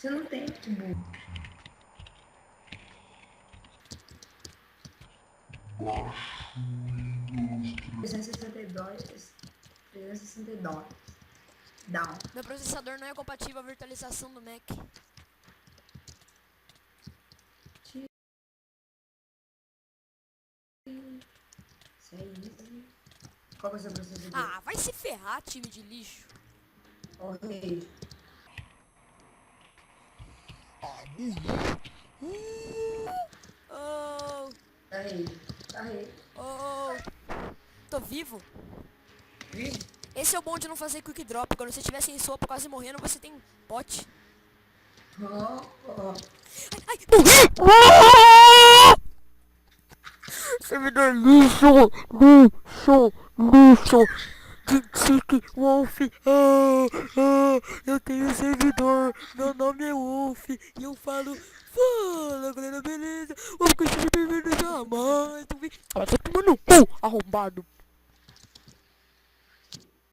Você não tem, que burro. Baixo Windows 362. 362. Down. Meu processador não é compatível à virtualização do Mac. Isso aí. Qual que é o seu processador? Ah, vai se ferrar, time de lixo. Ok. Oh, Carrei. oh, tô vivo. Vive? Esse é o bom de não fazer quick drop. Quando você estiver sem sopa quase morrendo, você tem pote. Ó. Ai, morri! Servidor lixo, lixo. Tic Wolf, eu tenho servidor, meu nome é Wolf, e eu falo, fala galera, beleza? Vamos com esse bem-vindo jamais, vai tomar no cu, arrombado.